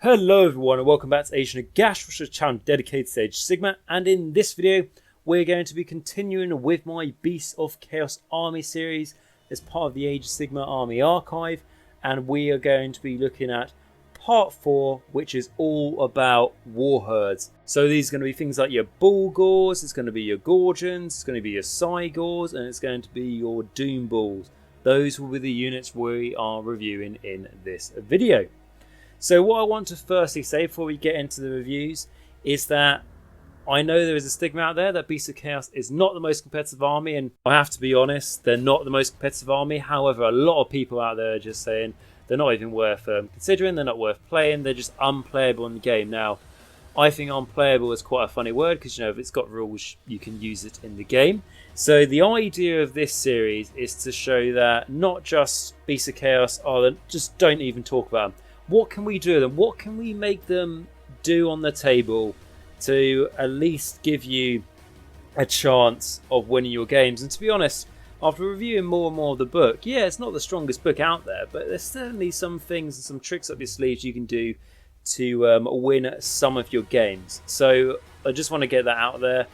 Hello everyone and welcome back to Nagash, which is a channel dedicated to Age Sigmar, and in this video we're going to be continuing with my Beasts of Chaos Army series as part of the Age of Sigmar Army Archive, and we are going to be looking at part 4, which is all about Warherds. So these are going to be things like your Bulgars, it's going to be your Gorgeons, it's going to be your Scigors, and it's going to be your Doom Bulls. Those will be the units we are reviewing in this video. So what I want to firstly say before we get into the reviews is that I know there is a stigma out there that Beasts of Chaos is not the most competitive army, and I have to be honest, they're not the most competitive army. However, a lot of people out there are just saying they're not even worth considering, they're not worth playing, they're just unplayable in the game. Now, I think unplayable is quite a funny word because, you know, if it's got rules, you can use it in the game. So the idea of this series is to show that not just Beasts of Chaos are just don't even talk about them. What can we do with them? What can we make them do on the table to at least give you a chance of winning your games? And to be honest, after reviewing more and more of the book, yeah, it's not the strongest book out there, but there's certainly some things and some tricks up your sleeves you can do to win some of your games. So I just want to get that out there.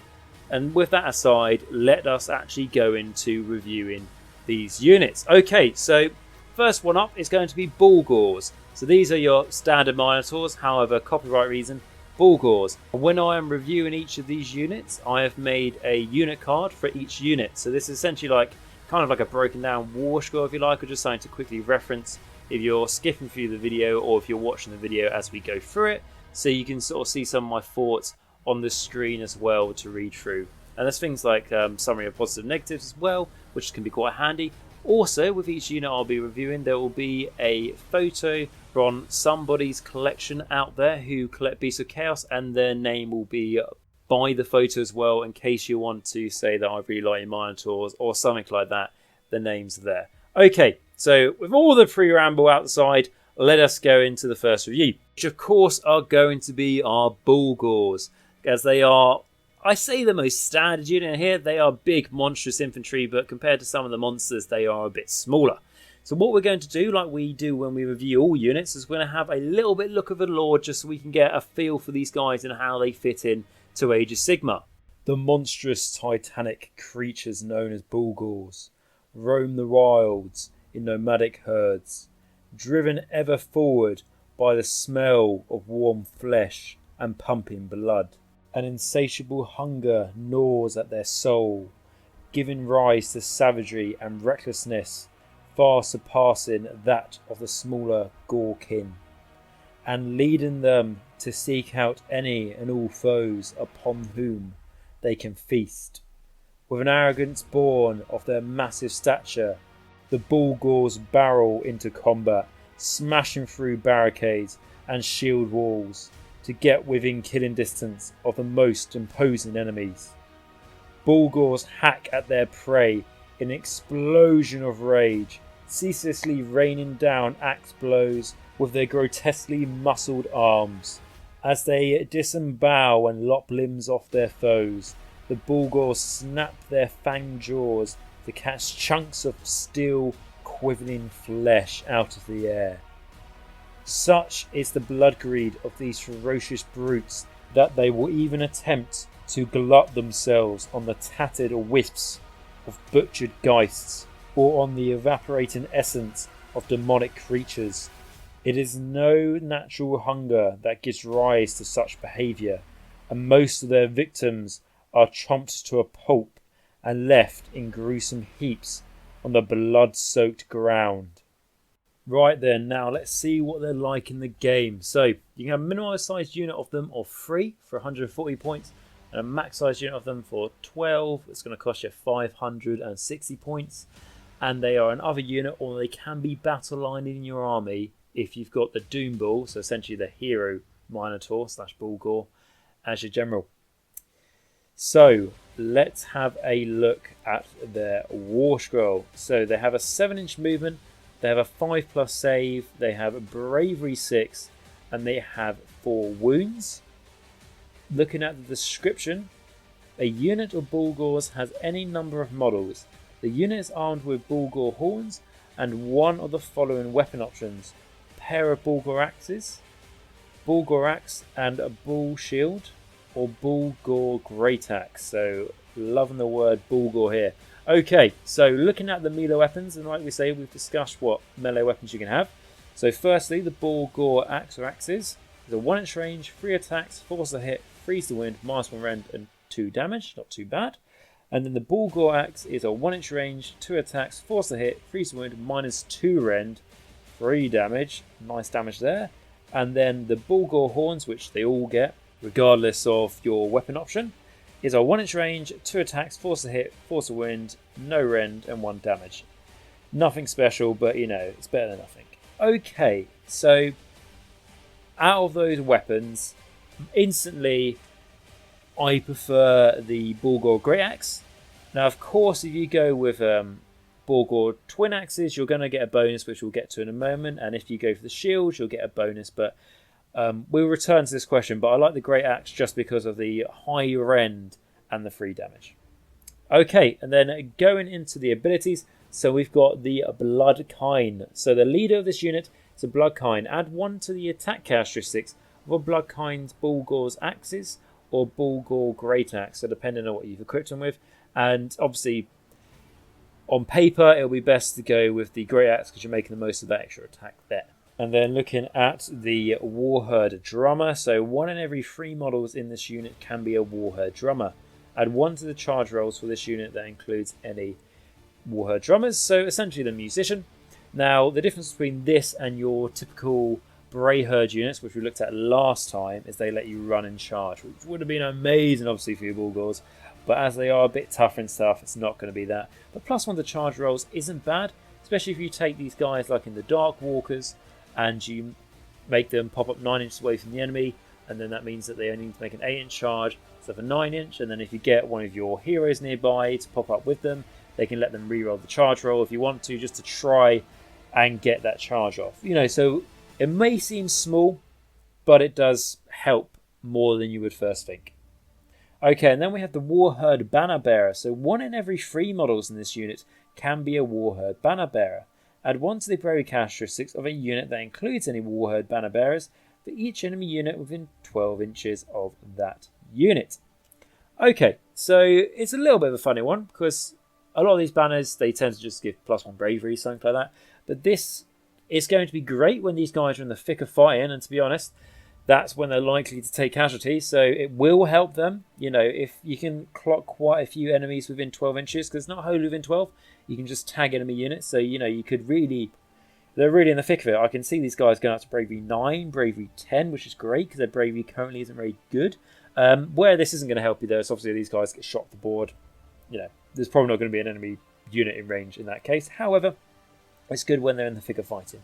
And with that aside, let us actually go into reviewing these units. Okay, so first one up is going to be Bulgars. So these are your standard Minotaurs, however, copyright reason, Bulgars. When I am reviewing each of these units, I have made a unit card for each unit. So this is essentially like kind of like a broken down war score, if you like, or just something to quickly reference if you're skipping through the video or if you're watching the video as we go through it. So you can sort of see some of my thoughts on the screen as well to read through. And there's things like summary of positives and negatives as well, which can be quite handy. Also, with each unit I'll be reviewing, there will be a photo from somebody's collection out there who collect Beasts of Chaos, and their name will be by the photo as well, in case you want to say that I really like your Minotaurs or something like that. The name's there. Okay, so with all the pre-ramble outside, let us go into the first review, which of course are going to be our Bulgars, as they are, I say, the most standard unit here. They are big, monstrous infantry, but compared to some of the monsters, they are a bit smaller. So what we're going to do, like we do when we review all units, is we're going to have a little bit look of the lore just so we can get a feel for these guys and how they fit in to Age of Sigmar. The monstrous titanic creatures known as Bulgars roam the wilds in nomadic herds, driven ever forward by the smell of warm flesh and pumping blood. An insatiable hunger gnaws at their soul, giving rise to savagery and recklessness far surpassing that of the smaller Gorgon, and leading them to seek out any and all foes upon whom they can feast. With an arrogance born of their massive stature, the Bulgars barrel into combat, smashing through barricades and shield walls to get within killing distance of the most imposing enemies. Bulgars hack at their prey in an explosion of rage, ceaselessly raining down axe blows with their grotesquely muscled arms. As they disembowel and lop limbs off their foes, the Bulgars snap their fanged jaws to catch chunks of steel quivering flesh out of the air. Such is the blood greed of these ferocious brutes that they will even attempt to glut themselves on the tattered wisps of butchered geists or on the evaporating essence of demonic creatures. It is no natural hunger that gives rise to such behaviour, and most of their victims are chomped to a pulp and left in gruesome heaps on the blood-soaked ground. Right then, now let's see what they're like in the game. So you can have a minimum sized unit of them of 3 for 140 points, and a max sized unit of them for 12. It's going to cost you 560 points. And they are another unit, or they can be battle lined in your army if you've got the Doom Bull, so essentially the hero Minotaur / Bulgar, as your general. So let's have a look at their war scroll. So they have a 7-inch movement. They have a 5+ save, they have a bravery 6, and they have 4 wounds. Looking at the description, a unit of Bulgars has any number of models. The unit is armed with Bulgar horns and one of the following weapon options: pair of Bulgar axes, Bulgar Axe and a Bull Shield, or Bulgar Great Axe. So loving the word Bulgar here. Okay, so looking at the melee weapons, and like we say, we've discussed what melee weapons you can have. So firstly, the Bulgar Axe or Axes is a 1-inch range, 3 attacks, force a hit, freeze the wind, -1 rend, and 2 damage. Not too bad. And then the Bulgar Axe is a 1-inch range, 2 attacks, force a hit, freeze the wind, -2 rend, 3 damage. Nice damage there. And then the Bulgar Horns, which they all get, regardless of your weapon option, is a 1-inch range, 2 attacks, force a hit, force a wind, no rend, and 1 damage. Nothing special, but you know, it's better than nothing. Okay, so out of those weapons, instantly I prefer the Bulgar Great Axe. Now, of course, if you go with Bulgar Twin Axes, you're going to get a bonus, which we'll get to in a moment. And if you go for the shield, you'll get a bonus. But we'll return to this question. But I like the Great Axe just because of the high rend and the free damage. Okay, and then going into the abilities. So we've got the Bloodkine. So the leader of this unit is a Bloodkine. Add 1 to the attack characteristics of a Bloodkine's Bulgar's Axes or Bulgar Great Axe, so depending on what you've equipped them with. And obviously, on paper, it'll be best to go with the Great Axe because you're making the most of that extra attack there. And then looking at the Warherd Drummer, so 1 in every 3 models in this unit can be a Warherd Drummer. Add 1 to the charge rolls for this unit that includes any Warherd Drummers, so essentially the musician. Now, the difference between this and your typical Warherd units, which we looked at last time, is they let you run and charge, which would have been amazing, obviously, for your Bulgars. But as they are a bit tougher and stuff, it's not going to be that. But +1 to charge rolls isn't bad, especially if you take these guys like in the Dark Walkers and you make them pop up 9 inches away from the enemy, and then that means that they only need to make an 8-inch charge instead of a 9-inch. And then if you get one of your heroes nearby to pop up with them, they can let them re-roll the charge roll if you want to, just to try and get that charge off. You know, so it may seem small, but it does help more than you would first think. Okay, and then we have the Warherd Banner Bearer. So 1 in every 3 models in this unit can be a Warherd Banner Bearer. Add 1 to the bravery characteristics of a unit that includes any Warherd Banner Bearers for each enemy unit within 12 inches of that unit. Okay, so it's a little bit of a funny one because a lot of these banners, they tend to just give +1 bravery, something like that. But this is going to be great when these guys are in the thick of fighting, and to be honest, that's when they're likely to take casualties, so it will help them. You know, if you can clock quite a few enemies within 12 inches, because it's not wholly within 12, you can just tag enemy units, so, you know, you could really... They're really in the thick of it. I can see these guys going up to bravery 9, bravery 10, which is great, because their bravery currently isn't very good. Where this isn't going to help you, though, is obviously these guys get shot off the board. You know, there's probably not going to be an enemy unit in range in that case. However, it's good when they're in the thick of fighting.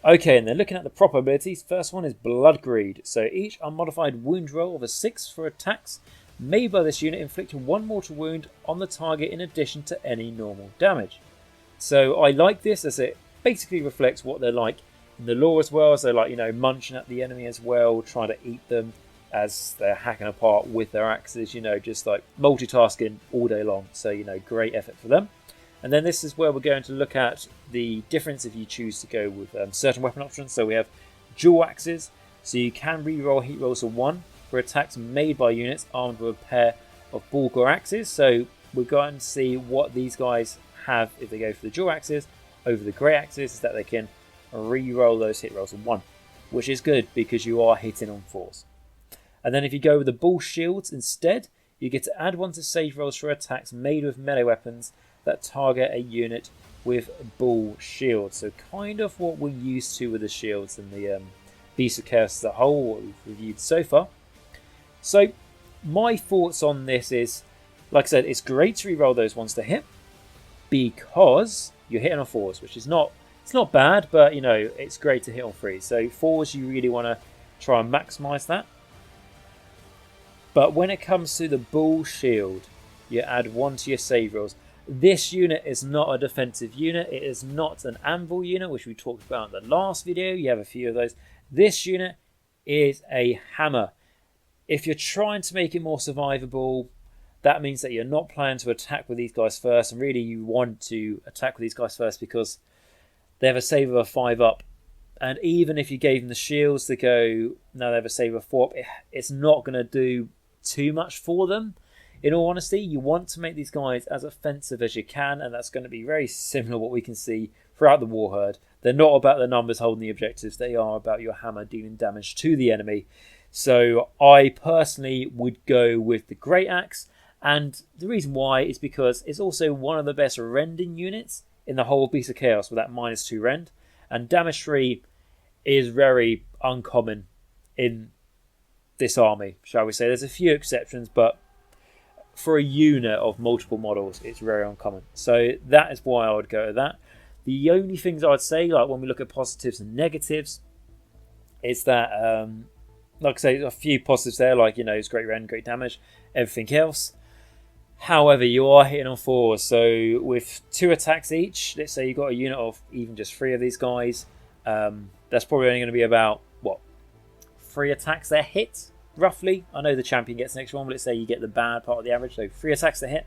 Okay, and then looking at the proper abilities, first one is Blood Greed. So each unmodified wound roll of a 6 for attacks made by this unit inflict 1 mortal wound on the target in addition to any normal damage. So I like this as it basically reflects what they're like in the lore as well. So like, you know, munching at the enemy as well, trying to eat them as they're hacking apart with their axes, you know, just like multitasking all day long. So, you know, great effort for them. And then this is where we're going to look at the difference if you choose to go with certain weapon options. So we have dual axes. So you can re-roll heat rolls of 1 for attacks made by units armed with a pair of Bulgar axes. So we're going to see what these guys have if they go for the dual axes over the grey axes, is that they can re-roll those hit rolls of 1, which is good because you are hitting on 4s. And then if you go with the bull shields instead, you get to add 1 to save rolls for attacks made with melee weapons that target a unit with bull shields. So kind of what we're used to with the shields and the Beast of Chaos as a whole, what we've reviewed so far. So my thoughts on this is, like I said, it's great to re-roll those ones to hit because you're hitting on 4s, which is not, it's not bad, but you know, it's great to hit on 3s. So 4s, you really want to try and maximize that. But when it comes to the bull shield, you add 1 to your save rolls. This unit is not a defensive unit. It is not an anvil unit, which we talked about in the last video. You have a few of those. This unit is a hammer. If you're trying to make it more survivable, that means that you're not planning to attack with these guys first. And really, you want to attack with these guys first because they have a save of a 5 up And even if you gave them the shields to go, now they have a saber 4, it's not going to do too much for them. In all honesty, you want to make these guys as offensive as you can, and that's going to be very similar to what we can see throughout the Warherd. They're not about the numbers holding the objectives, they are about your hammer dealing damage to the enemy. So I personally would go with the Great Axe, and the reason why is because it's also one of the best rending units in the whole Beast of Chaos with that -2 rend, and damage 3 is very uncommon in this army, shall we say. There's a few exceptions, but for a unit of multiple models, it's very uncommon. So that is why I would go with that. The only things I'd say, like when we look at positives and negatives, is that, like I say, a few positives there, like, you know, it's great rend, great damage, everything else. However, you are hitting on 4s, so with 2 attacks each, let's say you've got a unit of even just 3 of these guys, that's probably only going to be about, what, 3 attacks that hit, roughly. I know the champion gets an extra one, but let's say you get the bad part of the average, so 3 attacks that hit.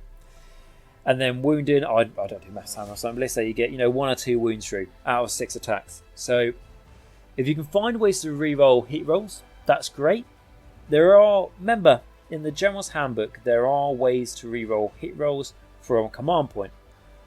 And then wounding, I don't do maths time or something, but let's say you get, you know, 1 or 2 wounds through out of 6 attacks. So if you can find ways to reroll hit rolls, that's great. There are, remember, in the General's Handbook, there are ways to reroll hit rolls from a command point.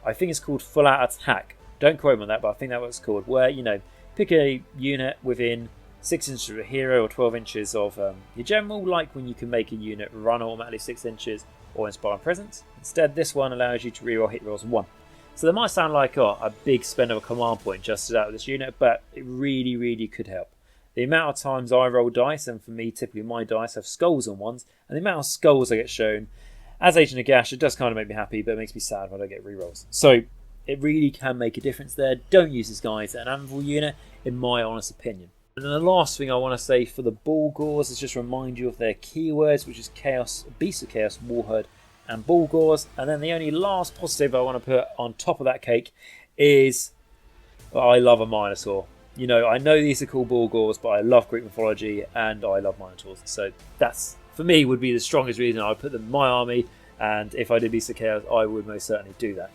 I think it's called full out attack. Don't quote me on that, but I think that's what it's called. Where, you know, pick a unit within 6 inches of a hero or 12 inches of your general, like when you can make a unit run automatically 6 inches or inspire presence. Instead, this one allows you to reroll hit rolls 1. So that might sound like a big spend of a command point just out of this unit, but it really, really could help. The amount of times I roll dice, and for me, typically my dice have skulls on ones, and the amount of skulls I get shown, as Agent Nagash, it does kind of make me happy, but it makes me sad when I don't get rerolls. So it really can make a difference there. Don't use this guy as an anvil unit, in my honest opinion. And then the last thing I want to say for the Bulgars is just remind you of their keywords, which is Chaos, Beast of Chaos, Warherd, and Bulgars. And then the only last positive I want to put on top of that cake is I love a Minotaur. You know, I know these are called Bulgars, but I love Greek mythology and I love Minotaurs. So that's, for me, would be the strongest reason I would put them in my army. And if I did Beast of Chaos, I would most certainly do that.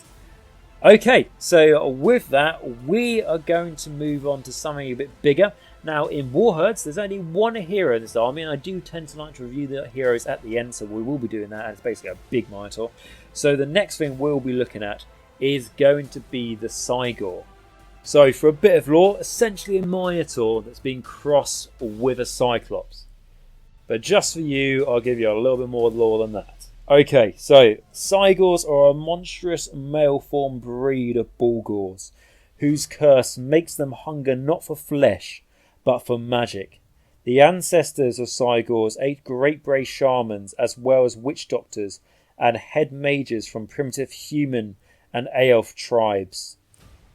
Okay, so with that, we are going to move on to something a bit bigger. Now, in Warherds, there's only 1 hero in this army, and I do tend to like to review the heroes at the end, so we will be doing that, and it's basically a big Minotaur. So the next thing we'll be looking at is going to be the Scigor. So for a bit of lore, essentially a Minotaur that's been crossed with a Cyclops. But just for you, I'll give you a little bit more lore than that. Okay, so Scigors are a monstrous male-form breed of Bulgars, whose curse makes them hunger not for flesh, but for magic. The ancestors of Scigors ate great brave shamans as well as witch doctors and head mages from primitive human and elf tribes.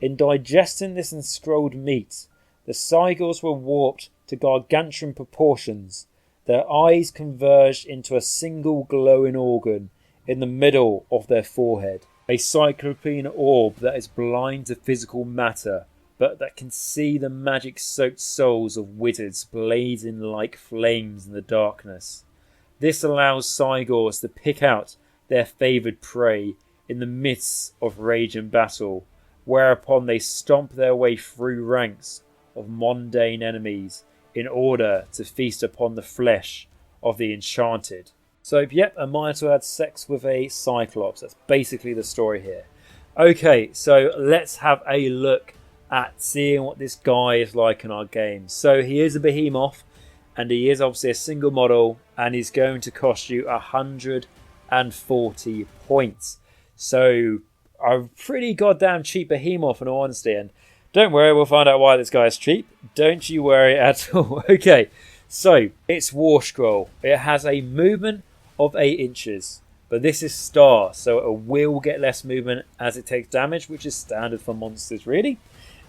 In digesting this enscrolled meat, the Scigors were warped to gargantuan proportions. Their eyes converged into a single glowing organ in the middle of their forehead. A cyclopean orb that is blind to physical matter, but that can see the magic-soaked souls of wizards blazing like flames in the darkness. This allows Scigors to pick out their favoured prey in the midst of rage and battle, whereupon they stomp their way through ranks of mundane enemies in order to feast upon the flesh of the enchanted. So, yep, a Minotaur had sex with a Cyclops. That's basically the story here. Okay, so let's have a look at seeing what this guy is like in our game. So he is a behemoth, and he is obviously a single model, and he's going to cost you 140 points. So a pretty goddamn cheap behemoth in all honesty, and don't worry, we'll find out why this guy is cheap. Don't you worry at all. Okay, so it's War Scroll. It has a movement of 8 inches, but this is star, so it will get less movement as it takes damage, which is standard for monsters really,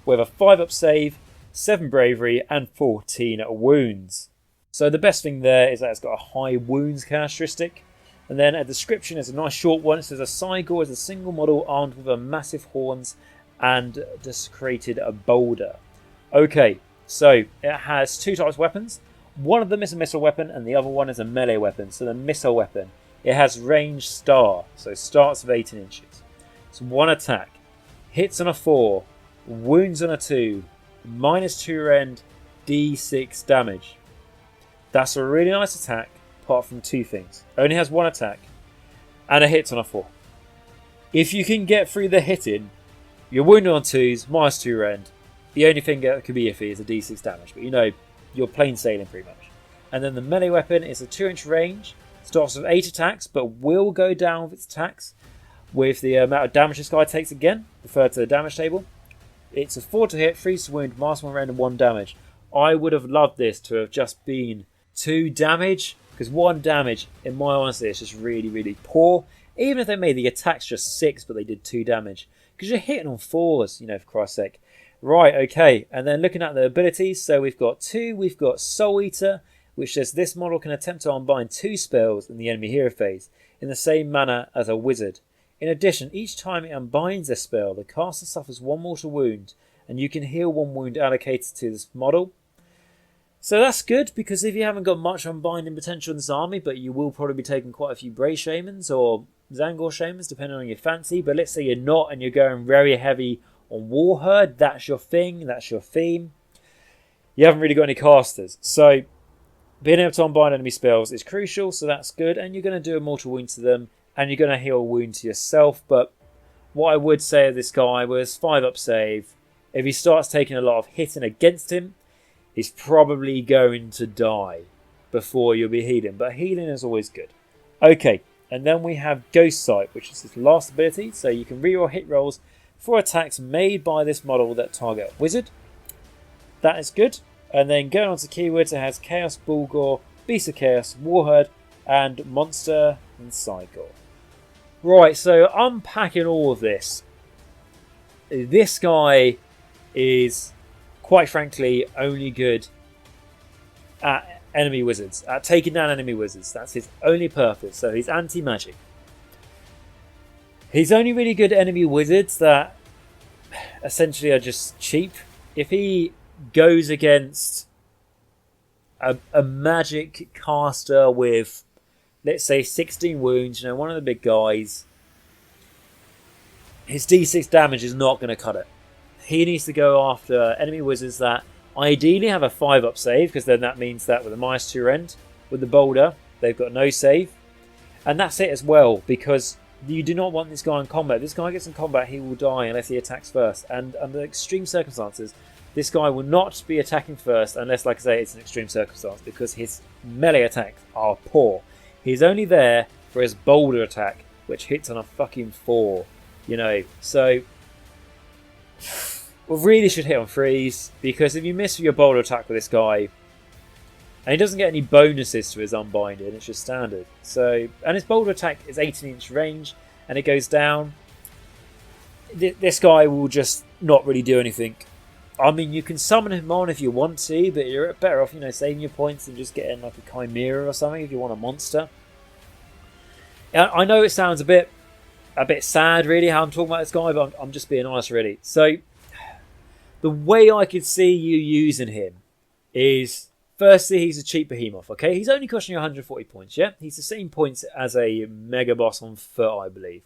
with a 5-up save, 7 bravery, and 14 wounds. So the best thing there is that it's got a high wounds characteristic. And then a description is a nice short one. It says a Scigor is a single model armed with a massive horns and desecrated a boulder. Okay, so it has 2 types of weapons. One of them is a missile weapon and the other one is a melee weapon. So the missile weapon, it has range star, so starts with 18 inches. It's 1 attack, hits on a 4, wounds on a 2, -2 rend, D6 damage. That's a really nice attack, apart from 2 things. Only has 1 attack, and it hits on a 4. If you can get through the hitting, you're wounded on 2s, -2 rend. The only thing that could be iffy is a D6 damage, but you know, you're plain sailing pretty much. And then the melee weapon is a 2-inch range, starts with 8 attacks, but will go down with its attacks with the amount of damage this guy takes again, referred to the damage table. It's a 4 to hit, 3 to wound, -1 rend and 1 damage. I would have loved this to have just been 2 damage, because 1 damage, in my honesty, is just really, really poor. Even if they made the attacks just 6, but they did 2 damage. Because you're hitting on 4s, you know, for Christ's sake. Right, okay. And then looking at the abilities, so we've got 2, we've got Soul Eater, which says this model can attempt to unbind 2 spells in the enemy hero phase, in the same manner as a wizard. In addition, each time it unbinds a spell, the caster suffers 1 mortal wound, and you can heal 1 wound allocated to this model. So that's good, because if you haven't got much unbinding potential in this army, but you will probably be taking quite a few Bray Shamans or Zangor Shamans, depending on your fancy, but let's say you're not and you're going very heavy on Warherd, that's your thing, that's your theme. You haven't really got any casters, so being able to unbind enemy spells is crucial, so that's good, and you're going to do a mortal wound to them, and you're going to heal a wound to yourself. But what I would say of this guy was 5-up save. If he starts taking a lot of hitting against him, he's probably going to die before you'll be healing, but healing is always good. Okay, and then we have Ghost Sight, which is his last ability, so you can reroll hit rolls for attacks made by this model that target a wizard. That is good. And then going on to keywords, it has Chaos, Bulgar, Beast of Chaos, Warhead, and Monster and Scigor. Right, so unpacking all of this. This guy is, quite frankly, only good at enemy wizards, at taking down enemy wizards. That's his only purpose. So he's anti-magic. He's only really good at enemy wizards that essentially are just cheap. If he goes against a magic caster with, let's say, 16 wounds, you know, one of the big guys, his D6 damage is not going to cut it. He needs to go after enemy wizards that ideally have a 5-up save, because then that means that with a -2 rend, with the boulder, they've got no save. And that's it as well, because you do not want this guy in combat. If this guy gets in combat, he will die unless he attacks first. And under extreme circumstances, this guy will not be attacking first unless, like I say, it's an extreme circumstance, because his melee attacks are poor. He's only there for his boulder attack, which hits on a fucking 4, you know. So we really should hit on 3s, because if you miss your boulder attack with this guy, and he doesn't get any bonuses to his unbinding, it's just standard. So, and his boulder attack is 18-inch range, and it goes down. This guy will just not really do anything. I mean, you can summon him on if you want to, but you're better off, you know, saving your points and just getting like a Chimera or something if you want a monster. I know it sounds a bit sad, really, how I'm talking about this guy, but I'm just being honest, really. So, the way I could see you using him is, firstly, he's a cheap behemoth, okay? He's only costing you 140 points, yeah? He's the same points as a Mega Boss on foot, I believe,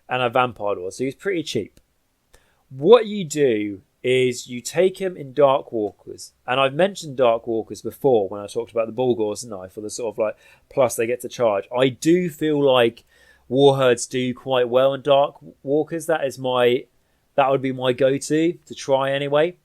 and a Vampire Lord, so he's pretty cheap. What you do is you take him in Dark Walkers, and I've mentioned Dark Walkers before when I talked about the Bulgars, didn't I, for the sort of like plus they get to charge. I do feel like Warherds do quite well in Dark Walkers. That would be my go-to to try anyway.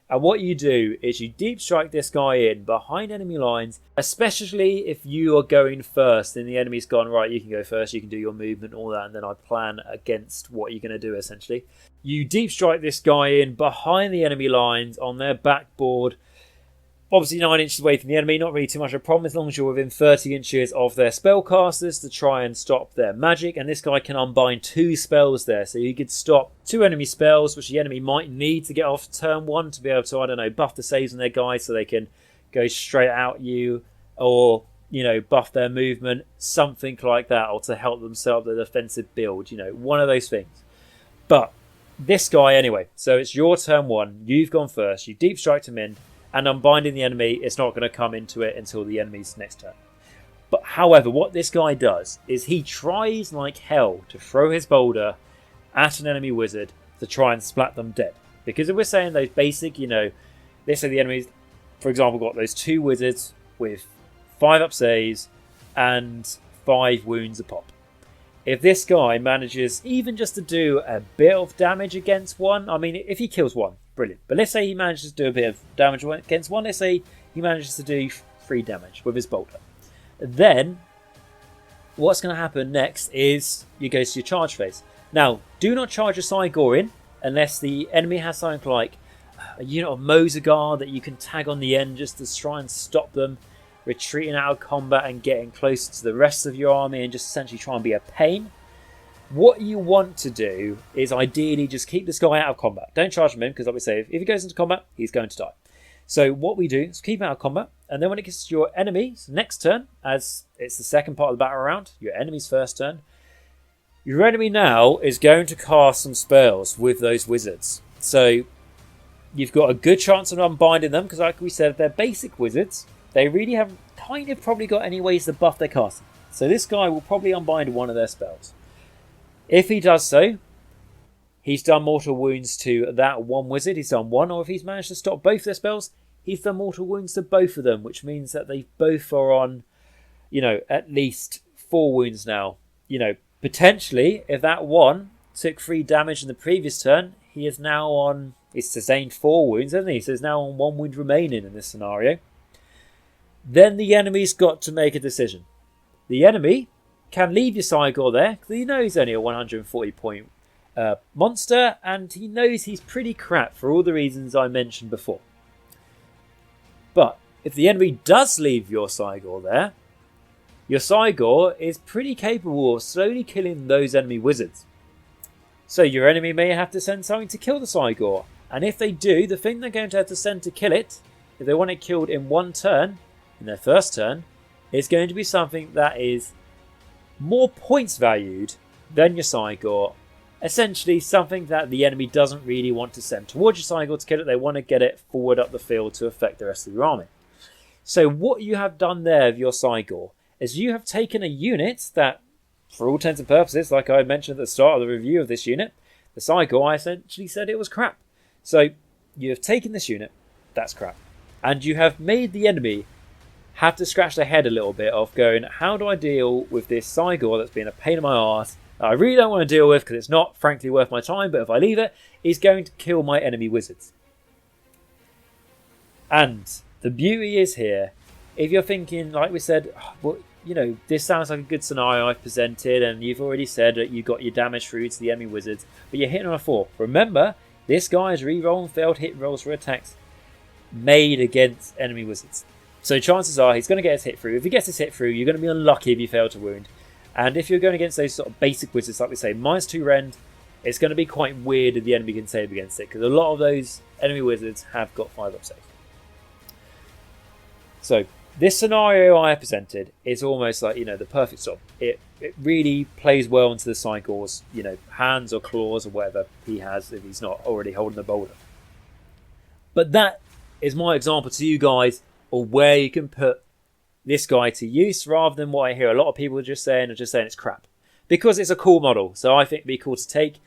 And what you do is you deep strike this guy in behind enemy lines, especially if you are going first and the enemy's gone, right, you can go first, you can do your movement, all that, and then I plan against what you're going to do, essentially. You deep strike this guy in behind the enemy lines on their backboard, obviously 9 inches away from the enemy, not really too much of a problem as long as you're within 30 inches of their spellcasters to try and stop their magic. And this guy can unbind 2 spells there, so you could stop 2 enemy spells which the enemy might need to get off turn 1 to be able to, I don't know, buff the saves on their guys so they can go straight out you, or, you know, buff their movement, something like that, or to help them set up the defensive build, you know, one of those things. But this guy anyway, so it's your turn 1, you've gone first, you deep strike him in, and unbinding the enemy, it's not going to come into it until the enemy's next turn. But however, what this guy does is he tries like hell to throw his boulder at an enemy wizard to try and splat them dead. Because if we're saying those basic, let's say the enemies, for example, got those 2 wizards with 5 up saves and 5 wounds a pop. If this guy manages even just to do a bit of damage against one, I mean, if he kills one, brilliant. But let's say he manages to do a bit of damage against one. Let's say he manages to do 3 damage with his bolter. Then, what's going to happen next is you go to your charge phase. Now, do not charge your Scigor in unless the enemy has something like a unit of Mozagar that you can tag on the end just to try and stop them retreating out of combat and getting closer to the rest of your army and just essentially try and be a pain. What you want to do is ideally just keep this guy out of combat. Don't charge him in, because like we say, if he goes into combat, he's going to die. So what we do is keep him out of combat, and then when it gets to your enemy's next turn, as it's the second part of the battle round, your enemy's first turn, your enemy now is going to cast some spells with those wizards. So you've got a good chance of unbinding them, because like we said, they're basic wizards. They really haven't kind of probably got any ways to buff their casting. So this guy will probably unbind one of their spells. If he does so, he's done mortal wounds to that one wizard. He's done one. Or if he's managed to stop both their spells, he's done mortal wounds to both of them, which means that they both are on, at least 4 wounds now. Potentially, if that one took 3 damage in the previous turn, he is now on, he's sustained 4 wounds, hasn't he? So he's now on 1 wound remaining in this scenario. Then the enemy's got to make a decision. The enemy can leave your Scigor there, because he knows he's only a 140 point monster, and he knows he's pretty crap for all the reasons I mentioned before. But if the enemy does leave your Scigor there, your Scigor is pretty capable of slowly killing those enemy wizards. So your enemy may have to send something to kill the Scigor, and if they do, the thing they're going to have to send to kill it, if they want it killed in one turn, in their first turn, is going to be something that is more points valued than your Scigor. Essentially something that the enemy doesn't really want to send towards your Scigor to kill it. They want to get it forward up the field to affect the rest of your army. So what you have done there with your Scigor is you have taken a unit that, for all intents and purposes, like I mentioned at the start of the review of this unit, the Scigor, I essentially said it was crap. So you have taken this unit, that's crap, and you have made the enemy have to scratch their head a little bit of going, how do I deal with this Scigor that's been a pain in my arse that I really don't want to deal with because it's not frankly worth my time, but if I leave it, it's going to kill my enemy wizards. And the beauty is here, if you're thinking, like we said, well, this sounds like a good scenario I've presented, and you've already said that you got your damage through to the enemy wizards, but you're hitting on a 4. Remember, this guy is re-rolling failed hit rolls for attacks made against enemy wizards. So chances are he's going to get his hit through. If he gets his hit through, you're going to be unlucky if you fail to wound. And if you're going against those sort of basic wizards, like we say, -2 rend, it's going to be quite weird if the enemy can save against it, because a lot of those enemy wizards have got 5 up save. So this scenario I have presented is almost like, the perfect storm. It really plays well into the Scigor's, hands or claws or whatever he has if he's not already holding the boulder. But that is my example to you guys, or where you can put this guy to use, rather than what I hear a lot of people are just saying it's crap. Because it's a cool model, so I think it'd be cool to take.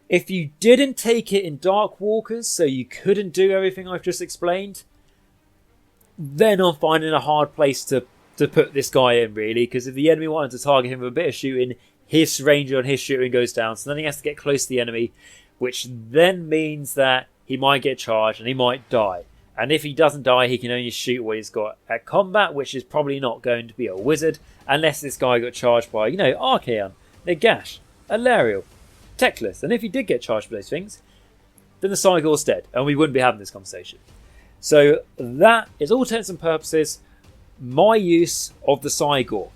If you didn't take it in Dark Walkers, so you couldn't do everything I've just explained, then I'm finding a hard place to put this guy in, really, because if the enemy wanted to target him with a bit of shooting, his range on his shooting goes down, so then he has to get close to the enemy, which then means that he might get charged and he might die. And if he doesn't die, he can only shoot what he's got at combat, which is probably not going to be a wizard, unless this guy got charged by, Archaon, Nagash, Alariel, Teclis. And if he did get charged for those things, then the Scigor's dead, and we wouldn't be having this conversation. So that is, all intents and purposes, my use of the Scigor.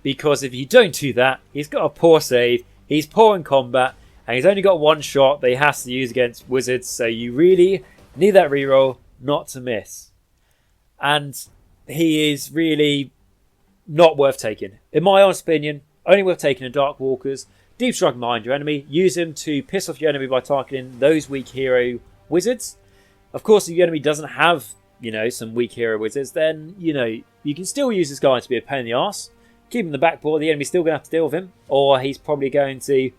Because if you don't do that, he's got a poor save, he's poor in combat, and he's only got 1 shot that he has to use against wizards, so you really need that reroll not to miss. And he is really not worth taking. In my honest opinion, only worth taking in Dark Walkers. Deep Strike behind your enemy. Use him to piss off your enemy by targeting those weak hero wizards. Of course, if your enemy doesn't have, some weak hero wizards, then, you can still use this guy to be a pain in the arse. Keep him in the backboard, the enemy's still going to have to deal with him. Or he's probably going to,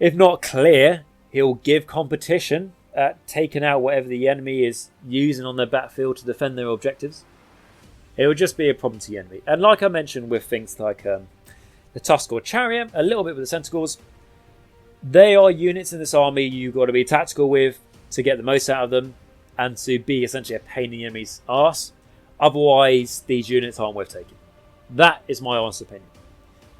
if not clear, he'll give competition at taking out whatever the enemy is using on their battlefield to defend their objectives. It will just be a problem to the enemy. And like I mentioned with things like the Tusk or Chariot, a little bit with the Centaurs, they are units in this army you've got to be tactical with to get the most out of them and to be essentially a pain in the enemy's arse. Otherwise, these units aren't worth taking. That is my honest opinion.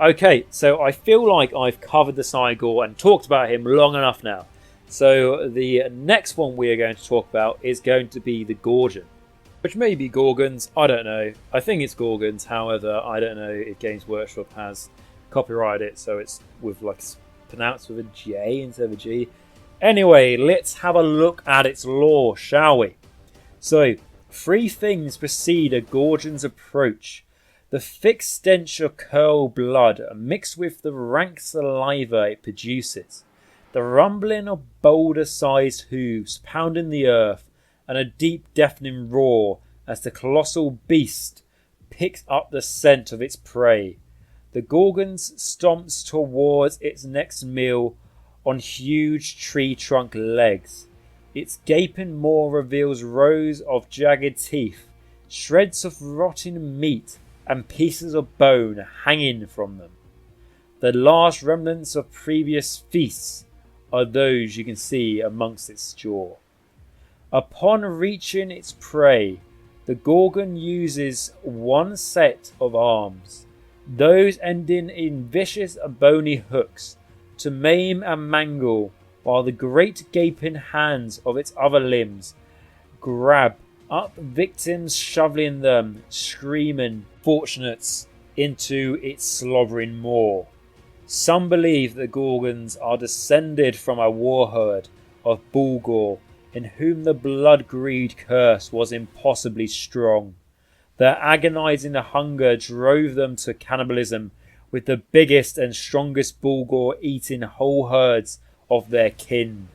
Okay, so I feel like I've covered the Scigor and talked about him long enough now. So the next one we are going to talk about is going to be the Gorgeon. Which may be Gorgons, I don't know. I think it's Gorgons, however, I don't know if Games Workshop has copyrighted it, so it's with like pronounced with a J instead of a G. Anyway, let's have a look at its lore, shall we? So, 3 things precede a Gorgon's approach. The thick stench of curl blood mixed with the rank saliva it produces. The rumbling of boulder-sized hooves pounding the earth, and a deep deafening roar as the colossal beast picks up the scent of its prey. The Gorgon stomps towards its next meal on huge tree trunk legs. Its gaping maw reveals rows of jagged teeth, shreds of rotting meat, and pieces of bone hanging from them. The last remnants of previous feasts are those you can see amongst its jaw. Upon reaching its prey, the Gorgon uses one set of arms, those ending in vicious bony hooks, to maim and mangle, while the great gaping hands of its other limbs grab up victims, shoveling them, screaming fortunates, into its slobbering maw. Some believe the Gorgons are descended from a warherd of Bulgar, in whom the blood greed curse was impossibly strong. Their agonizing hunger drove them to cannibalism, with the biggest and strongest Bulgar eating whole herds of their kin.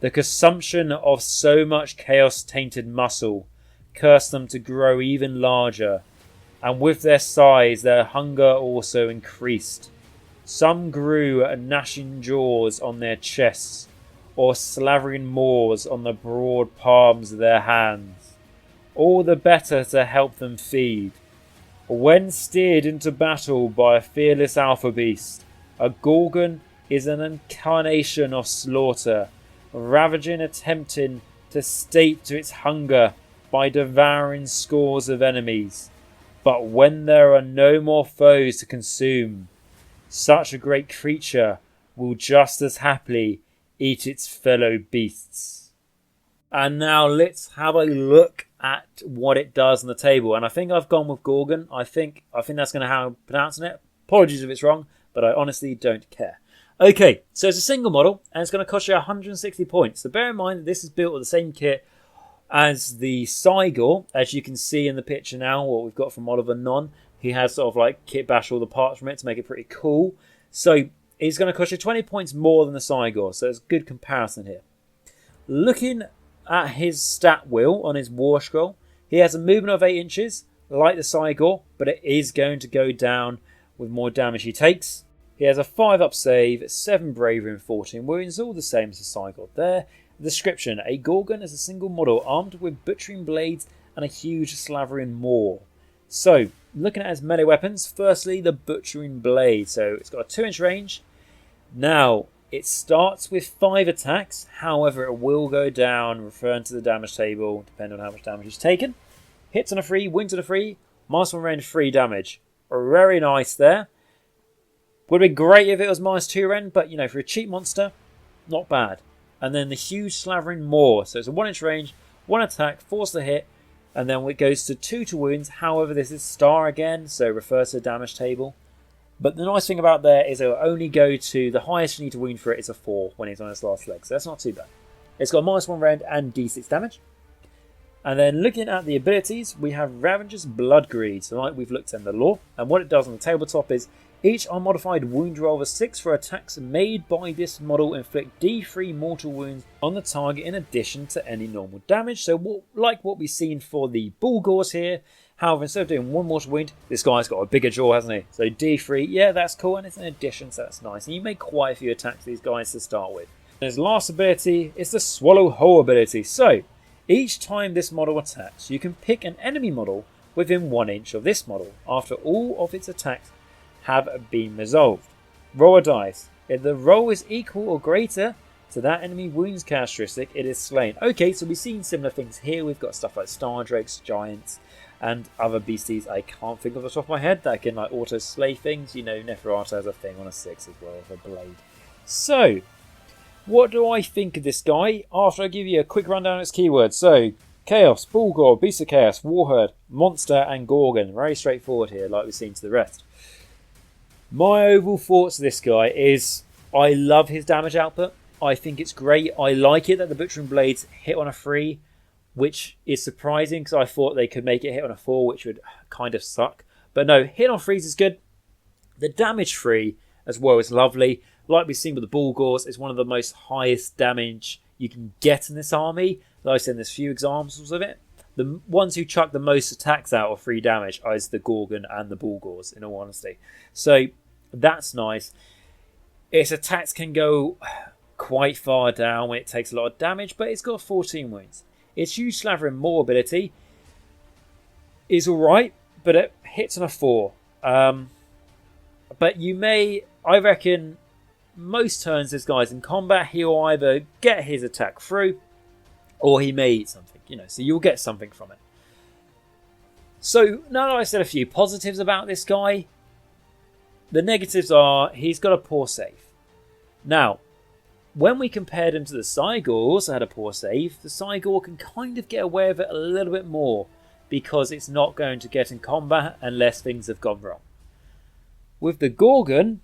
The consumption of so much chaos-tainted muscle cursed them to grow even larger, and with their size their hunger also increased. Some grew gnashing jaws on their chests, or slavering maws on the broad palms of their hands, all the better to help them feed. When steered into battle by a fearless alpha beast, a Gorgon is an incarnation of slaughter, ravaging, attempting to sate to its hunger by devouring scores of enemies. But when there are no more foes to consume, such a great creature will just as happily eat its fellow beasts. And now let's have a look at what it does on the table. And I think I've gone with Gorgon. I think that's going to how I'm pronouncing it. Apologies if it's wrong, but I honestly don't care. Okay, so it's a single model, and it's going to cost you 160 points. So bear in mind that this is built with the same kit as the Scigor, as you can see in the picture now, what we've got from Oliver Non. He has sort of like kit bash all the parts from it to make it pretty cool. So it's going to cost you 20 points more than the Scigor, so it's a good comparison here. Looking at his stat wheel on his war scroll, he has a movement of 8 inches, like the Scigor, but it is going to go down with more damage he takes. He has a 5 up save, 7 bravery and 14 wounds, all the same as the Scigor there. Description: a Gorgon is a single model armed with butchering blades and a huge slavering maw. So, looking at his melee weapons, firstly the butchering blade. So it's got a 2-inch range. Now, it starts with 5 attacks, however it will go down, referring to the damage table, depending on how much damage he's taken. Hits on a 3, wounds on a 3, -1 range, 3 damage. Very nice there. Would be great if it was -2 rend, but for a cheap monster, not bad. And then the huge slavering maw. So it's a 1-inch range, 1 attack, force to hit, and then it goes to 2 to wounds. However, this is star again, so refers to the damage table. But the nice thing about there is it will only go to the highest you need to wound for it is a 4 when he's on his last leg. So that's not too bad. It's got -1 rend and d6 damage. And then looking at the abilities, we have Ravager's Blood Greed, so like we've looked in the lore. And what it does on the tabletop is each unmodified wound roll of a 6 for attacks made by this model inflict D3 mortal wounds on the target in addition to any normal damage. So like what we've seen for the Bulgars here. However, instead of doing 1 mortal wound, this guy's got a bigger jaw, hasn't he? So D3, yeah, that's cool, and it's an addition, so that's nice. And you make quite a few attacks to these guys to start with. His last ability is the Swallow Whole ability. So, each time this model attacks, you can pick an enemy model within 1 inch of this model after all of its attacks have been resolved. Roll a dice. If the roll is equal or greater to that enemy wounds characteristic, it is slain. Okay, so we've seen similar things here. We've got stuff like Star Drakes, Giants, and other beasties I can't think of the top of my head that can like auto slay things. You know, Neferata has a thing on a 6 as well with a blade. So, what do I think of this guy after I give you a quick rundown of its keywords? So, Chaos, Bulgar, Beast of Chaos, Warherd, Monster, and Gorgon. Very straightforward here, like we've seen to the rest. My overall thoughts of this guy is I love his damage output. I think it's great. I like it that the Butchering Blades hit on a 3, which is surprising because I thought they could make it hit on a 4, which would kind of suck. But no, hit on 3s is good. The damage 3 as well is lovely. Like we've seen with the Bulgars, it's one of the most highest damage you can get in this army. Like I said, there's few examples of it. The ones who chuck the most attacks out of 3 damage is the Gorgon and the Bulgars, in all honesty. So that's nice. Its attacks can go quite far down when it takes a lot of damage, but it's got 14 wounds. Its Huge Slavering Maw ability is alright, but it hits on a 4. But you may, I reckon, most turns this guy's in combat, he'll either get his attack through, or he may eat something, you know, so you'll get something from it. So, now that I said a few positives about this guy, the negatives are he's got a poor save. Now, when we compared him to the Scigor, who also had a poor save, the Scigor can kind of get away with it a little bit more because it's not going to get in combat unless things have gone wrong. With the Gorgon,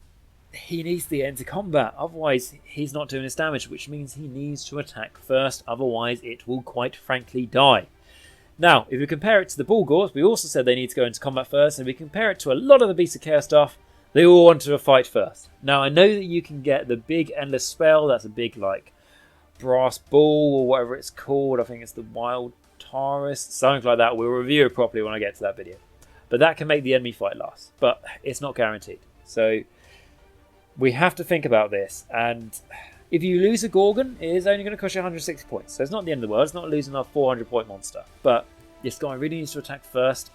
he needs to get into combat, otherwise he's not doing his damage, which means he needs to attack first, otherwise it will quite frankly die. Now, if we compare it to the Bulgars, we also said they need to go into combat first, and if we compare it to a lot of the Beast of Chaos stuff, they all want to fight first. Now, I know that you can get the big endless spell, that's a big like brass ball or whatever it's called, I think it's the Wild Taurus, something like that. We'll review it properly when I get to that video. But that can make the enemy fight last, but it's not guaranteed. So we have to think about this, and if you lose a Gorgon, it is only going to cost you 160 points. So it's not the end of the world, it's not losing a 400 point monster. But this guy really needs to attack first.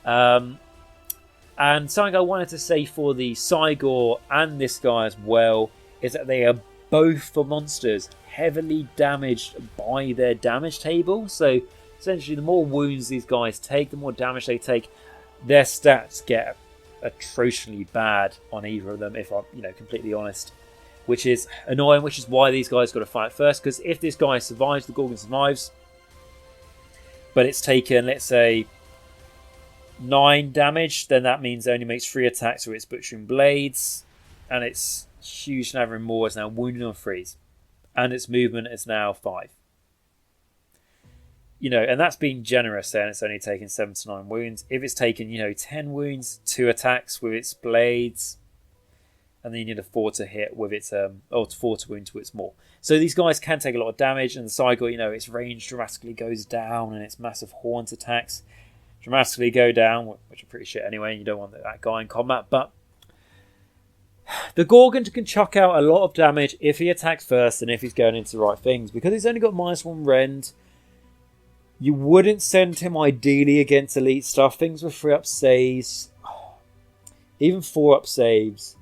And something I wanted to say for the Scigor and this guy as well is that they are both for monsters heavily damaged by their damage table. So essentially the more wounds these guys take, the more damage they take, their stats get atrociously bad on either of them, if I'm completely honest, which is annoying, which is why these guys got to fight first, because if this guy survives, the Gorgon survives, but it's taken, let's say, 9 damage, then that means it only makes 3 attacks with its Butchering Blades, and its Huge Slavering Maw is now wounded on 3s, and its movement is now 5. And that's being generous there, and it's only taken 7 to 9 wounds. If it's taken, 10 wounds, 2 attacks with its blades, and then you need a 4 to hit with its, 4 to wound to its maw. So these guys can take a lot of damage, and the Scigor, its range dramatically goes down, and its massive horns attacks dramatically go down, which are pretty shit anyway, and you don't want that guy in combat. But the Gorgon can chuck out a lot of damage if he attacks first, and if he's going into the right things. Because he's only got -1 rend, you wouldn't send him ideally against elite stuff. Things with 3-up saves, even 4-up saves.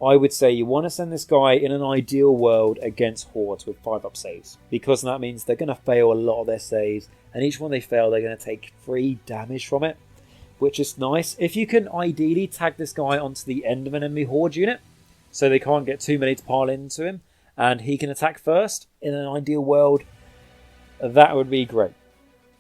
I would say you want to send this guy in an ideal world against hordes with 5-up saves, because that means they're going to fail a lot of their saves, and each one they fail they're going to take 3 damage from it, which is nice. If you can ideally tag this guy onto the end of an enemy horde unit so they can't get too many to pile into him and he can attack first in an ideal world, that would be great.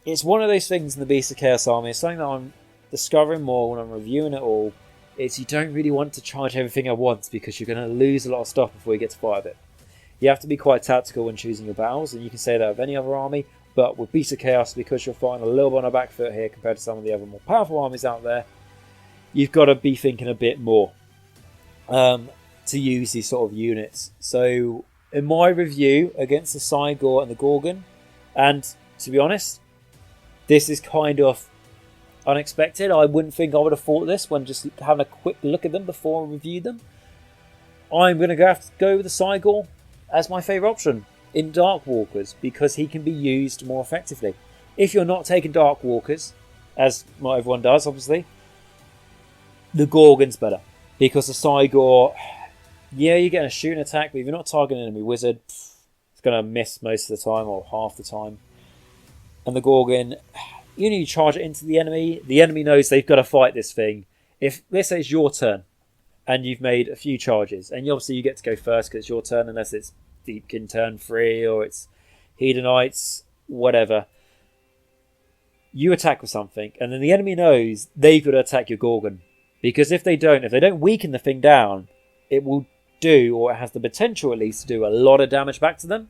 It's one of those things in the Beast of Chaos army. It's something that I'm discovering more when I'm reviewing it all. It's you don't really want to charge everything at once because you're going to lose a lot of stuff before you get to fight it. You have to be quite tactical when choosing your battles, and you can say that of any other army, but with Beast of Chaos, because you're fighting a little bit on a back foot here compared to some of the other more powerful armies out there, you've got to be thinking a bit more to use these sort of units. So in my review against the Scigor and the Gorgon, and to be honest, this is kind of unexpected. I wouldn't think I would have thought this when just having a quick look at them before I reviewed them. I'm going to have to go with the Scigor. as my favourite option in Dark Walkers because he can be used more effectively. If you're not taking Dark Walkers, as not everyone does, obviously, the Gorgon's better because the Scigor, yeah, you're getting a shooting attack, but if you're not targeting an enemy wizard, it's going to miss most of the time or half the time. And the Gorgon, you need to charge it into the enemy knows they've got to fight this thing. If, let's say it's your turn, and you've made a few charges, and obviously you get to go first because it's your turn, unless it's Deepkin turn 3 or it's Hedonites, whatever. You attack with something, and then the enemy knows they've got to attack your Gorgon. Because if they don't weaken the thing down, it will do, or it has the potential at least to do a lot of damage back to them.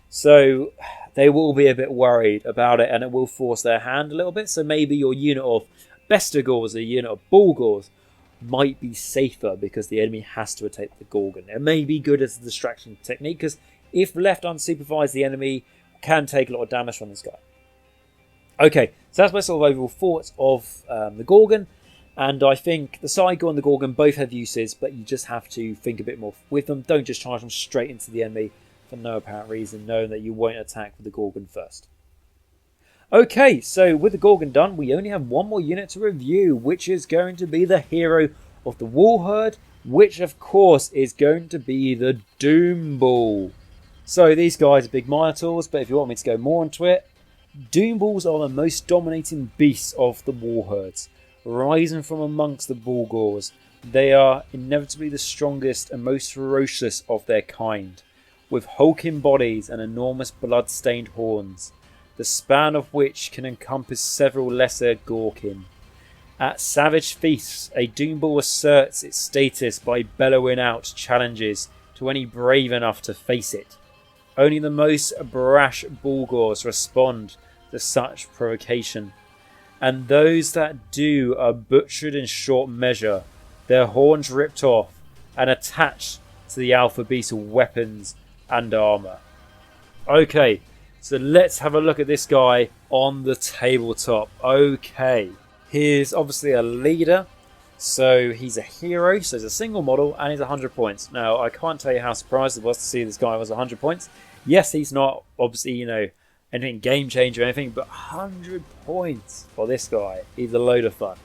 So they will be a bit worried about it, and it will force their hand a little bit. So maybe your unit of Bestigors, a unit of Bulgars, might be safer because the enemy has to attack the Gorgon. It may be good as a distraction technique because if left unsupervised, the enemy can take a lot of damage from this guy. Okay, so that's my sort of overall thoughts of the Gorgon. And I think the Scigor and the Gorgon both have uses, but you just have to think a bit more with them. Don't just charge them straight into the enemy for no apparent reason, knowing that you won't attack with the Gorgon first. Okay, so with the Gorgon done, we only have one more unit to review, which is going to be the hero of the Warherd, which of course is going to be the Doom Ball. So these guys are big Minotaurs, but if you want me to go more into it, Doom Balls are the most dominating beasts of the Warherds. Rising from amongst the Bulgars, they are inevitably the strongest and most ferocious of their kind, with hulking bodies and enormous blood-stained horns, the span of which can encompass several lesser Gorgon. At savage feasts, a Doom Ball asserts its status by bellowing out challenges to any brave enough to face it. Only the most brash Bulgars respond to such provocation, and those that do are butchered in short measure, their horns ripped off and attached to the Alpha Beast's weapons and armour. Okay, so let's have a look at this guy on the tabletop. Okay, he's obviously a leader, so he's a hero, so he's a single model, and he's 100 points. Now, I can't tell you how surprised I was to see this guy was 100 points. Yes, he's not, obviously, anything game changer or anything, but 100 points for this guy. He's a load of fun.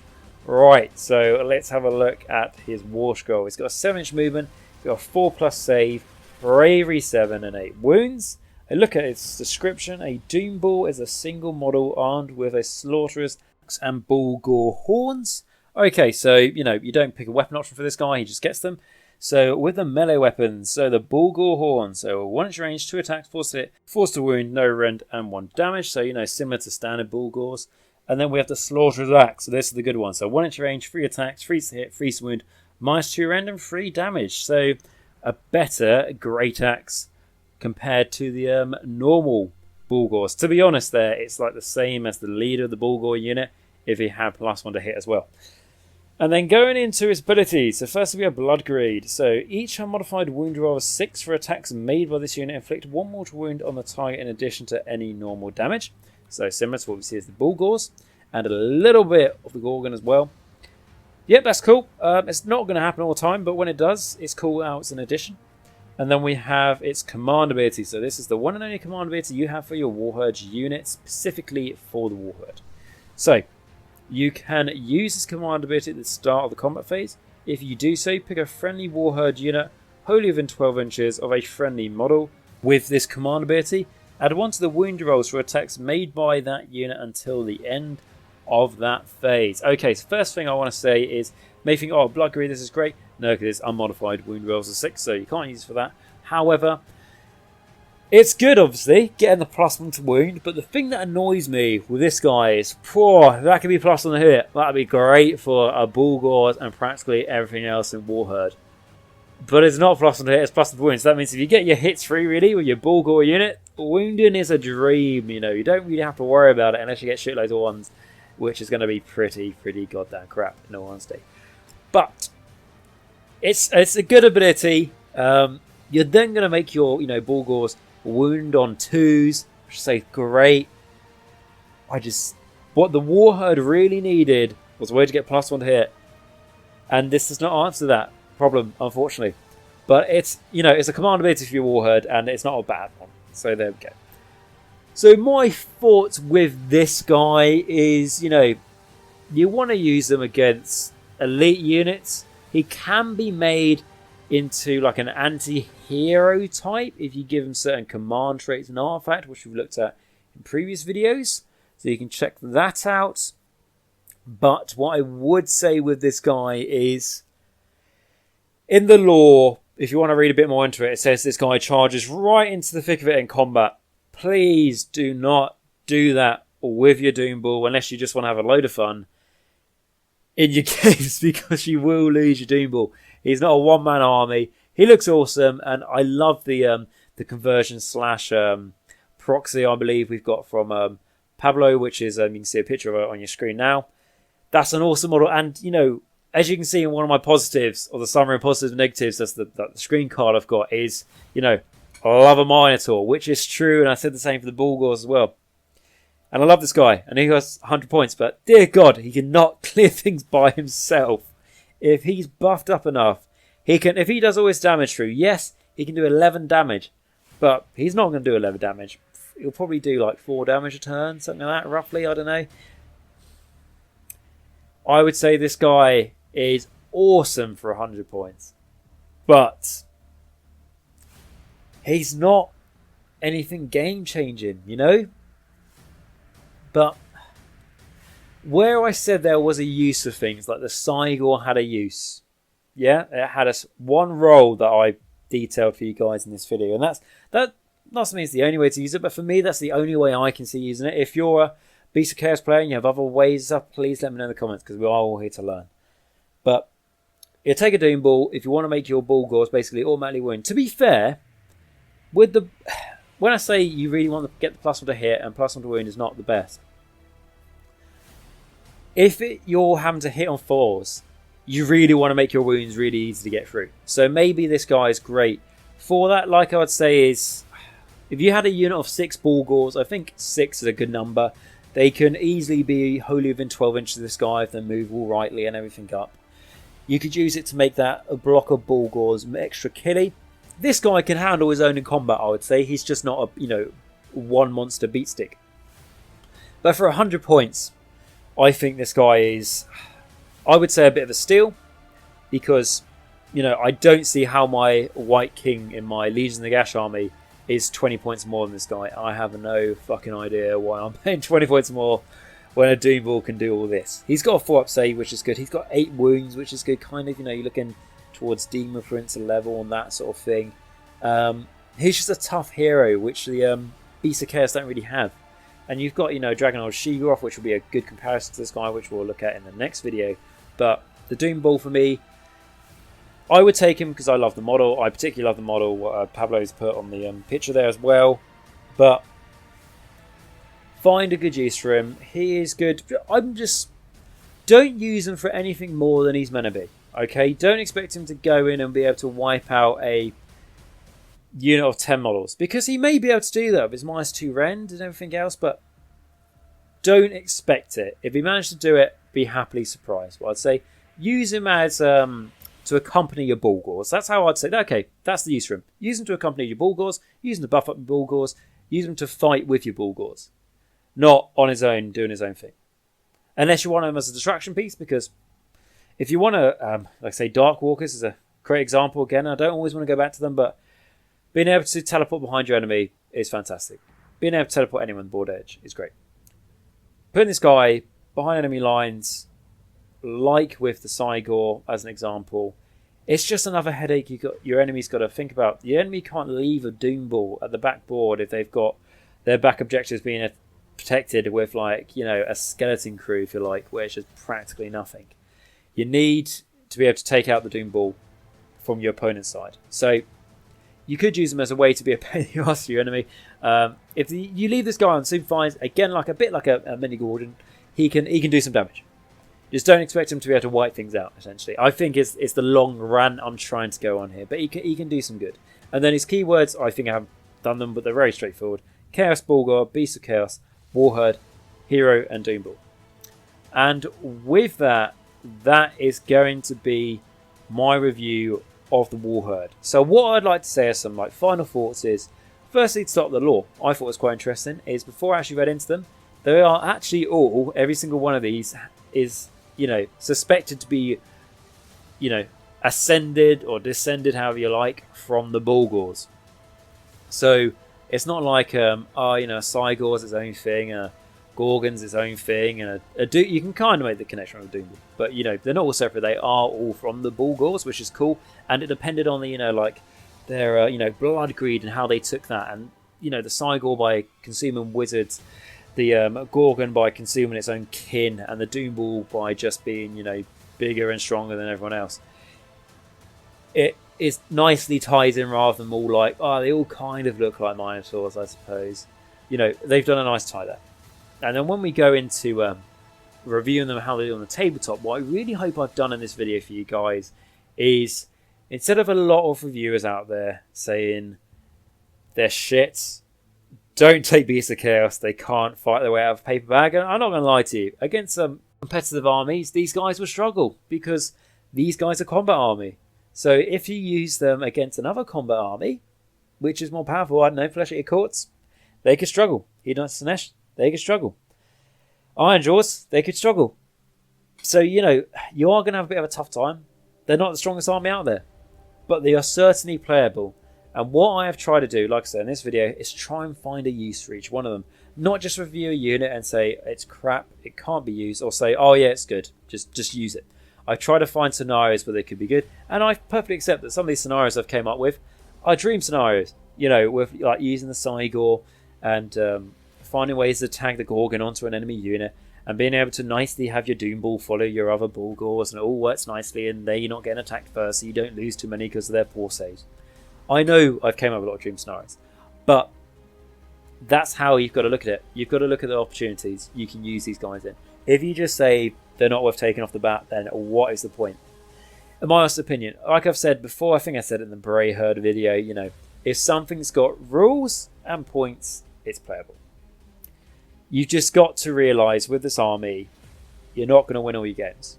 Right, so let's have a look at his war scroll. He's got a 7-inch movement, he's got a 4+ save, bravery 7 and 8 wounds. A look at its description. A Doom Ball is a single model armed with a slaughterous axe and Bulgar horns. Okay, so, you don't pick a weapon option for this guy, he just gets them. So, with the melee weapons, so the Bulgar horn, so 1-inch range, 2 attacks, force to hit, force to wound, no rend, and 1 damage. So, similar to standard Bulgars. And then we have the slaughterous axe, so this is the good one. So, 1-inch range, 3 attacks, 3 to hit, 3 to wound, -2 rend, and 3 damage. So, a better great axe compared to the normal Bulgars. To be honest there, it's like the same as the leader of the Bulgar unit if he had +1 to hit as well. And then going into his abilities, so first we have Blood Greed. So each unmodified wound roll of 6 for attacks made by this unit inflict 1 mortal wound on the target in addition to any normal damage. So similar to what we see as the Bulgars, and a little bit of the Gorgon as well. Yep, that's cool. It's not going to happen all the time, but when it does, it's cool how it's an addition. And then we have its command ability. So this is the one and only command ability you have for your Warherd unit, specifically for the Warherd. So you can use this command ability at the start of the combat phase. If you do so, pick a friendly Warherd unit wholly within 12 inches of a friendly model with this command ability. Add 1 to the wound rolls for attacks made by that unit until the end of that phase. Okay, so first thing I want to say is, may think, oh, Blood Greed, this is great. No, because it's unmodified wound rolls of 6, so you can't use it for that. However, it's good, obviously, getting the +1 to wound, but the thing that annoys me with this guy is, that could be +1 to hit. That'd be great for a Bulgars and practically everything else in Warherd. But it's not +1 to hit, it's +1 to wound. So that means if you get your hits free, really, with your Bulgar unit, wounding is a dream, You don't really have to worry about it unless you get shitloads of ones, which is going to be pretty goddamn crap, in all honesty. But it's a good ability. You're then going to make your, Bulgars wound on 2s, which I say great. What the Warherd really needed was a way to get +1 to hit. And this does not answer that problem, unfortunately. But it's, it's a command ability for your Warhead, and it's not a bad one. So there we go. So my thoughts with this guy is, you want to use them against elite units. He can be made into like an anti-hero type if you give him certain command traits and artifact, which we've looked at in previous videos. So you can check that out. But what I would say with this guy is, in the lore, if you want to read a bit more into it, it says this guy charges right into the thick of it in combat. Please do not do that with your Doom Ball unless you just want to have a load of fun in your games, because you will lose your Doom Ball. He's not a one-man army. He looks awesome, and I love the conversion / proxy, I believe we've got from Pablo, which is, you can see a picture of it on your screen now. That's an awesome model, and, as you can see in one of my positives, or the summary of positives and negatives, that's the screen card I've got, is, I love a Minotaur, which is true, and I said the same for the Bulgars as well. And I love this guy, and he has 100 points, but dear God, he cannot clear things by himself. If he's buffed up enough, he can. If he does all his damage through, yes, he can do 11 damage, but he's not going to do 11 damage. He'll probably do like 4 damage a turn, something like that, roughly, I don't know. I would say this guy is awesome for 100 points, but he's not anything game-changing, But where I said there was a use of things, like the Scigor had a use. Yeah, it had one role that I detailed for you guys in this video. And that doesn't mean it's the only way to use it, but for me, that's the only way I can see using it. If you're a Beast of Chaos player and you have other ways up, please let me know in the comments, because we are all here to learn. But you take a Doom Ball. If you want to make your Bulgars basically automatically win. To be fair, when I say you really want to get the +1 to hit and +1 to wound is not the best. If you're having to hit on 4s, you really want to make your wounds really easy to get through. So maybe this guy is great for that. Like I would say is, if you had a unit of 6 Bulgars, I think 6 is a good number. They can easily be wholly within 12 inches of this guy if they move all rightly and everything up. You could use it to make that a block of Bulgars extra killy. This guy can handle his own in combat, I would say. He's just not a, one monster beat stick. But for 100 points, I think this guy is, I would say, a bit of a steal. Because, I don't see how my White King in my Legion of Nagash army is 20 points more than this guy. I have no fucking idea why I'm paying 20 points more when a Doom Ball can do all this. He's got a 4-up save, which is good. He's got 8 wounds, which is good. Kind of, you're looking towards Demon Prince level and that sort of thing. He's just a tough hero, which the Beast of Chaos don't really have. And you've got, Dragonlord Scigor, which will be a good comparison to this guy, which we'll look at in the next video. But the Doom Ball for me, I would take him because I love the model. I particularly love the model what Pablo's put on the picture there as well. But find a good use for him. He is good. Don't use him for anything more than he's meant to be. Okay, don't expect him to go in and be able to wipe out a unit of 10 models, because he may be able to do that with his -2 rend and everything else, but don't expect it. If he managed to do it, be happily surprised. Well, I'd say use him as to accompany your Bulgars. That's how I'd say, okay, that's the use for him. Use him to accompany your Bulgars, use him to buff up your Bulgars, use him to fight with your Bulgars. Not on his own, doing his own thing. Unless you want him as a distraction piece, because if you want to, like say, Dark Walkers is a great example. Again, I don't always want to go back to them, but being able to teleport behind your enemy is fantastic. Being able to teleport anyone on the board edge is great. Putting this guy behind enemy lines, like with the Scigor as an example, it's just another headache your enemy's got to think about. The enemy can't leave a Doom Ball at the back board if they've got their back objectives being protected with, like, a skeleton crew, if you like, where it's just practically nothing. You need to be able to take out the Doom Ball from your opponent's side. So you could use them as a way to be a pain in the ass to your enemy. If you leave this guy on super fines, again, a bit like a mini Gorgon, he can do some damage. Just don't expect him to be able to wipe things out, essentially. I think it's the long rant I'm trying to go on here, but he can do some good. And then his keywords, I think I haven't done them, but they're very straightforward. Chaos Bulgar, Beast of Chaos, Warherd, Hero, and Doom Ball. And with that is going to be my review of the Warherd. So what I'd like to say as some like final thoughts is, firstly, to start the lore, I thought was quite interesting, is before I actually read into them, they are actually all, every single one of these is, you know, suspected to be, you know, ascended or descended, however you like, from the Bulgars. So it's not like, you know, a Scigor's its own thing, a Gorgon's its own thing, and you can kind of make the connection with Doom. But, you know, they're not all separate. They are all from the Bulgars, which is cool. And it depended on the, you know, like their, you know, blood greed and how they took that. And, you know, the Scigor by consuming wizards, the Gorgon by consuming its own kin, and the Doom by just being, you know, bigger and stronger than everyone else. It is nicely tied in rather than all like, oh, they all kind of look like Minotaurs, I suppose. You know, they've done a nice tie there. And then when we go into reviewing them, how they do on the tabletop, what I really hope I've done in this video for you guys is, instead of a lot of reviewers out there saying they're shit, don't take Beasts of Chaos, they can't fight their way out of a paper bag. And I'm not going to lie to you, against some competitive armies, these guys will struggle because these guys are combat army. So if you use them against another combat army, which is more powerful, I don't know, Flesh Eater Courts, they could struggle. Hedonic Sinesh, they could struggle. Iron Jaws, they could struggle. So, you know, you are going to have a bit of a tough time. They're not the strongest army out there, but they are certainly playable. And what I have tried to do, like I said in this video, is try and find a use for each one of them. Not just review a unit and say, it's crap, it can't be used, or say, oh yeah, it's good, just use it. I try to find scenarios where they could be good, and I perfectly accept that some of these scenarios I've came up with are dream scenarios. You know, with like using the Scigor and finding ways to tag the Gorgon onto an enemy unit, and being able to nicely have your Doom Ball follow your other Bulgars, and it all works nicely, and they're not getting attacked first, so you don't lose too many because of their poor saves. I know I've came up with a lot of dream scenarios, but that's how you've got to look at it. You've got to look at the opportunities you can use these guys in. If you just say they're not worth taking off the bat, then what is the point? In my honest opinion, like I've said before, I think I said it in the Warherd video, you know, if something's got rules and points, it's playable. You've just got to realise with this army, you're not going to win all your games.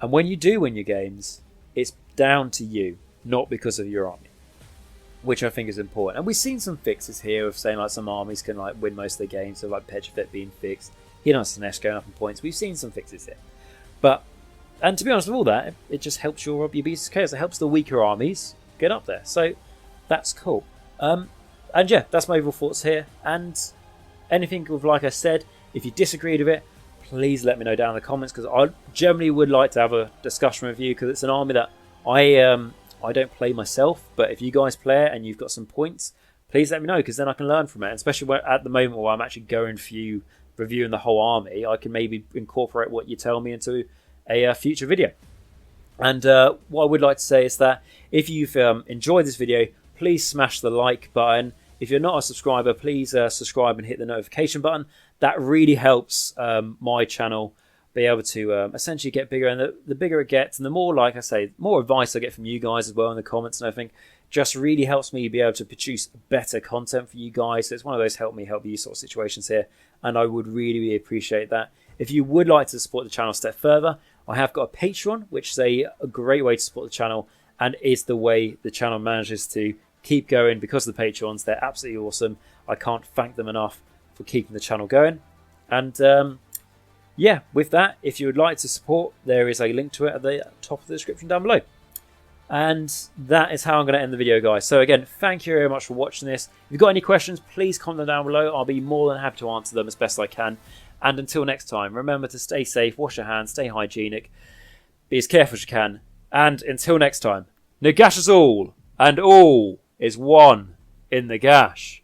And when you do win your games, it's down to you, not because of your army, which I think is important. And we've seen some fixes here of saying like some armies can like win most of their games, so like Petrifet being fixed, Hedonic Sinesh going up in points. We've seen some fixes here. But, and to be honest with all that, it just helps your Beasts of Chaos. It helps the weaker armies get up there. So that's cool. And yeah, that's my overall thoughts here. And anything with, like I said, if you disagreed with it, please let me know down in the comments, because I generally would like to have a discussion with you, because it's an army that I don't play myself, but if you guys play it and you've got some points, please let me know, because then I can learn from it. And especially at the moment where I'm actually going through reviewing the whole army, I can maybe incorporate what you tell me into a future video. And what I would like to say is that if you've enjoyed this video, please smash the like button. If you're not a subscriber, please subscribe and hit the notification button. That really helps my channel be able to essentially get bigger. And the bigger it gets, and the more, like I say, more advice I get from you guys as well in the comments and everything, just really helps me be able to produce better content for you guys. So it's one of those help me, help you sort of situations here. And I would really, really appreciate that. If you would like to support the channel a step further, I have got a Patreon, which is a great way to support the channel, and is the way the channel manages to keep going because of the Patrons. They're absolutely awesome. I can't thank them enough for keeping the channel going. And yeah, with that, if you would like to support, there is a link to it at the top of the description down below. And that is how I'm going to end the video, guys. So again, thank you very much for watching this. If you've got any questions, please comment them down below. I'll be more than happy to answer them as best I can. And until next time, remember to stay safe, wash your hands, stay hygienic, be as careful as you can. And until next time, Nagash is all, and all is one in Nagash.